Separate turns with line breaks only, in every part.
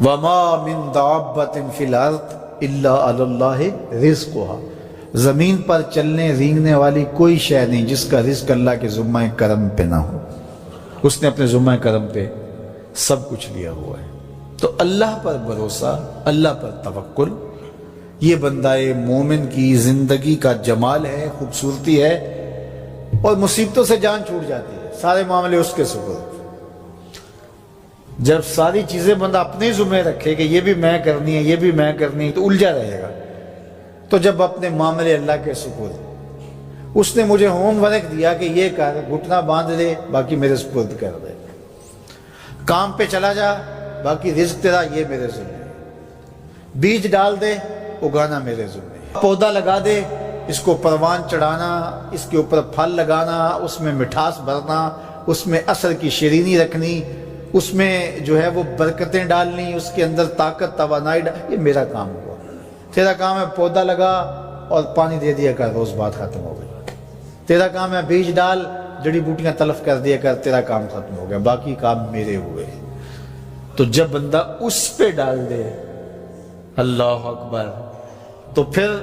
وما من دابۃ فی الارض الا علی اللہ رزقها، زمین پر چلنے رینگنے والی کوئی شے نہیں جس کا رزق اللہ کے ذمہ کرم پہ نہ ہو۔ اس نے اپنے ذمہ کرم پہ سب کچھ لیا ہوا ہے۔ تو اللہ پر بھروسہ، اللہ پر توکل، یہ بندہ مومن کی زندگی کا جمال ہے، خوبصورتی ہے، اور مصیبتوں سے جان چھوٹ جاتی ہے، سارے معاملے اس کے سپرد۔ جب ساری چیزیں بندہ اپنے ذمہ رکھے کہ یہ بھی میں کرنی ہے، یہ بھی میں کرنی ہے، تو الجھا رہے گا۔ تو جب اپنے معاملے اللہ کے سپرد، اس نے مجھے ہوم ورک دیا کہ یہ کر، گھٹنا باندھ دے، باقی میرے سپرد کر دے، کام پہ چلا جا، باقی رزق تیرا، یہ میرے ذمہ ہے، بیج ڈال دے، اگانا میرے ذمہ ہے، پودا لگا دے، اس کو پروان چڑھانا، اس کے اوپر پھل لگانا، اس میں مٹھاس بھرنا، اس میں اثر کی شیرینی رکھنی، اس میں جو ہے وہ برکتیں ڈالنی، اس کے اندر طاقت توانائی یہ میرا کام ہوا۔ تیرا کام ہے پودا لگا اور پانی دے دیا کر، روز بات ختم ہو گئی۔ تیرا کام ہے بیج ڈال، جڑی بوٹیاں تلف کر دیا کر، تیرا کام ختم ہو گیا، باقی کام میرے ہوئے۔ تو جب بندہ اس پہ ڈال دے، اللہ اکبر، تو پھر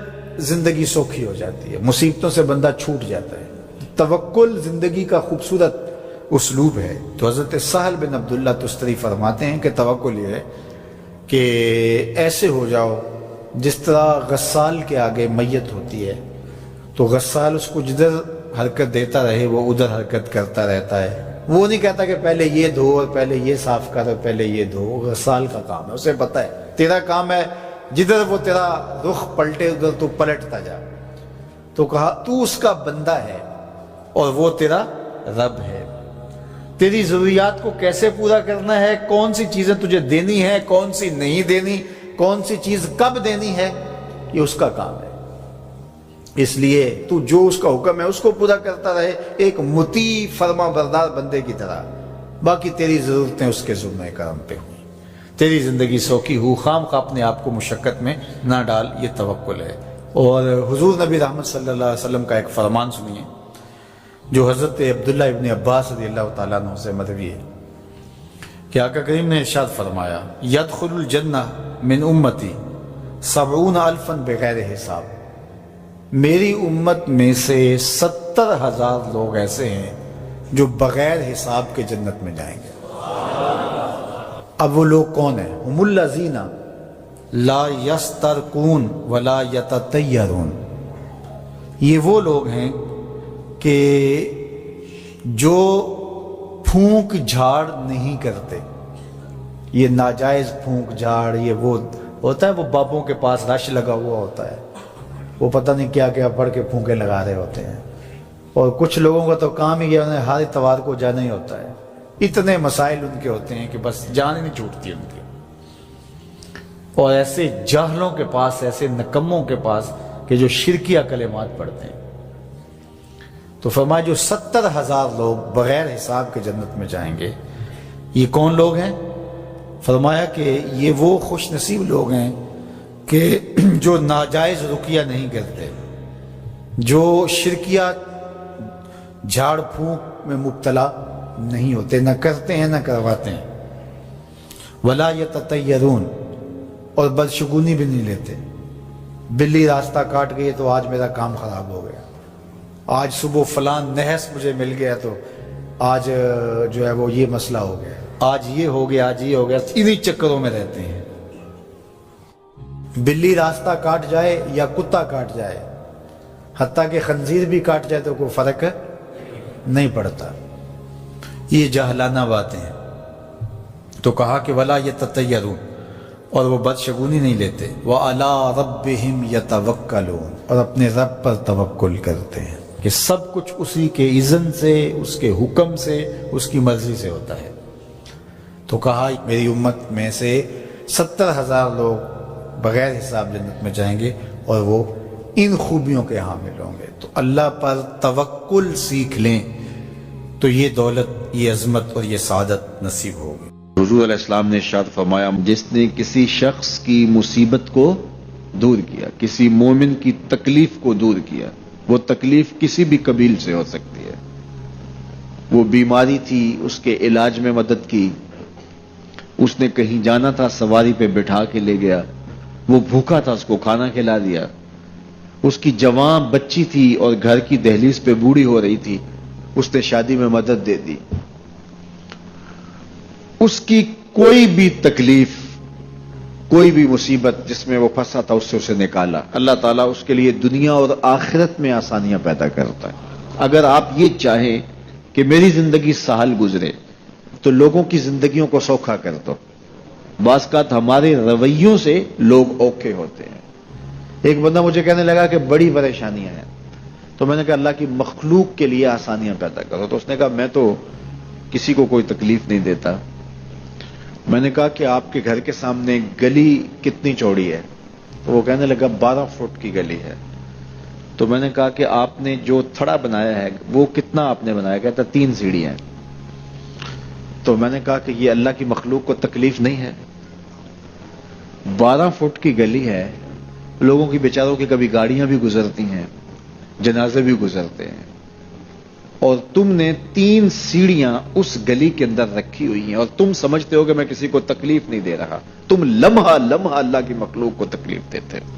زندگی سوکھی ہو جاتی ہے، مصیبتوں سے بندہ چھوٹ جاتا ہے۔ توکل زندگی کا خوبصورت اسلوب ہے۔ تو حضرت سہل بن عبداللہ تستری فرماتے ہیں کہ توکل یہ ہے کہ ایسے ہو جاؤ جس طرح غسال کے آگے میت ہوتی ہے تو غسال اس کو جدھر حرکت دیتا رہے وہ ادھر حرکت کرتا رہتا ہے، وہ نہیں کہتا کہ پہلے یہ دھو اور پہلے یہ صاف کر اور پہلے یہ دھو۔ غسال کا کام ہے، اسے پتہ ہے تیرا کام ہے جدھر وہ تیرا رخ پلٹے ادھر تو پلٹتا جا۔ تو کہا تو اس کا بندہ ہے اور وہ تیرا رب ہے، تیری ضروریات کو کیسے پورا کرنا ہے، کون سی چیزیں تجھے دینی ہے، کون سی نہیں دینی، کون سی چیز کب دینی ہے، یہ اس کا کام ہے۔ اس لیے تو جو اس کا حکم ہے اس کو پورا کرتا رہے، ایک مطیع فرما بردار بندے کی طرح، باقی تیری ضرورتیں اس کے ذمہ کرم پہ ہوئی، تیری زندگی سوکھی ہو، خام خواہ اپنے آپ کو مشقت میں نہ ڈال، یہ توکل ہے۔ اور حضور نبی رحمت صلی اللہ علیہ وسلم کا ایک فرمان سنیے جو حضرت عبداللہ ابن عباس رضی اللہ تعالیٰ عنہ سے مروی ہے کہ آقا کریم نے ارشاد فرمایا، یدخل الجنہ من امتی 70,000 بغیر حساب، میری امت میں سے 70,000 لوگ ایسے ہیں جو بغیر حساب کے جنت میں جائیں گے۔ اب وہ لوگ کون ہیں؟ ہم الذین لا یسترقون ولا یتطیرون، یہ وہ لوگ ہیں کہ جو پھونک جھاڑ نہیں کرتے۔ یہ ناجائز پھونک جھاڑ، یہ وہ ہوتا ہے، وہ بابوں کے پاس رش لگا ہوا ہوتا ہے، وہ پتہ نہیں کیا کیا پڑھ کے پھونکے لگا رہے ہوتے ہیں، اور کچھ لوگوں کا تو کام ہی انہیں ہر اتوار کو جانا ہی ہوتا ہے، اتنے مسائل ان کے ہوتے ہیں کہ بس جان ہی نہیں چھوٹتی ان کی۔ اور ایسے جاہلوں کے پاس، ایسے نکموں کے پاس کہ جو شرکیہ کلمات پڑھتے ہیں۔ تو فرمایا جو 70,000 لوگ بغیر حساب کے جنت میں جائیں گے، یہ کون لوگ ہیں؟ فرمایا کہ یہ وہ خوش نصیب لوگ ہیں کہ جو ناجائز رقیہ نہیں کرتے، جو شرکیہ جھاڑ پھونک میں مبتلا نہیں ہوتے، نہ کرتے ہیں نہ کرواتے ہیں، ولا یتطیرون، اور بدشگونی بھی نہیں لیتے۔ بلی راستہ کاٹ گئی تو آج میرا کام خراب ہو گیا، آج صبح فلان نحس مجھے مل گیا تو آج جو ہے وہ یہ مسئلہ ہو گیا، آج یہ ہو گیا، آج یہ ہو گیا، انہی چکروں میں رہتے ہیں۔ بلی راستہ کاٹ جائے یا کتا کاٹ جائے، حتیٰ کہ خنزیر بھی کاٹ جائے تو کوئی فرق نہیں پڑتا، یہ جاہلانہ باتیں ہیں۔ تو کہا کہ ولا یتطیرون، اور وہ بدشگونی نہیں لیتے، وَعَلَىٰ رَبِّهِمْ يَتَوَكَّلُونَ، اور اپنے رب پر توکل کرتے ہیں کہ سب کچھ اسی کے اذن سے، اس کے حکم سے، اس کی مرضی سے ہوتا ہے۔ تو کہا میری امت میں سے 70,000 لوگ بغیر حساب جنت میں جائیں گے اور وہ ان خوبیوں کے حامل ہوں گے۔ تو اللہ پر توکل سیکھ لیں تو یہ دولت، یہ عظمت اور یہ سعادت نصیب ہوگی۔
حضور علیہ السلام نے ارشاد فرمایا، جس نے کسی شخص کی مصیبت کو دور کیا، کسی مومن کی تکلیف کو دور کیا، وہ تکلیف کسی بھی قبیل سے ہو سکتی ہے، وہ بیماری تھی، اس کے علاج میں مدد کی، اس نے کہیں جانا تھا، سواری پہ بٹھا کے لے گیا، وہ بھوکا تھا، اس کو کھانا کھلا دیا۔ اس کی جوان بچی تھی اور گھر کی دہلیز پہ بوڑھی ہو رہی تھی، اس نے شادی میں مدد دے دی۔ اس کی کوئی بھی تکلیف، کوئی بھی مصیبت جس میں وہ پھنسا تھا، اس سے اسے نکالا۔ اللہ تعالیٰ اس کے لیے دنیا اور آخرت میں آسانیاں پیدا کرتا ہے۔ اگر آپ یہ چاہیں کہ میری زندگی سہل گزرے تو لوگوں کی زندگیوں کو سوکھا کر دو۔ بعض اوقات ہمارے رویوں سے لوگ اوکھے ہوتے ہیں۔ ایک بندہ مجھے کہنے لگا کہ بڑی پریشانیاں ہیں، تو میں نے کہا اللہ کی مخلوق کے لیے آسانیاں پیدا کرو۔ تو اس نے کہا میں تو کسی کو کوئی تکلیف نہیں دیتا۔ میں نے کہا کہ آپ کے گھر کے سامنے گلی کتنی چوڑی ہے؟ تو وہ کہنے لگا 12 فٹ کی گلی ہے۔ تو میں نے کہا کہ آپ نے جو تھڑا بنایا ہے وہ کتنا آپ نے بنایا؟ کہتا 3 سیڑھیاں ہیں۔ تو میں نے کہا کہ یہ اللہ کی مخلوق کو تکلیف نہیں ہے؟ 12 فٹ کی گلی ہے، لوگوں کی بیچاروں کی کبھی گاڑیاں بھی گزرتی ہیں، جنازے بھی گزرتے ہیں، اور تم نے 3 سیڑھیاں اس گلی کے اندر رکھی ہوئی ہیں، اور تم سمجھتے ہو کہ میں کسی کو تکلیف نہیں دے رہا، تم لمحہ لمحہ اللہ کی مخلوق کو تکلیف دیتے ہو۔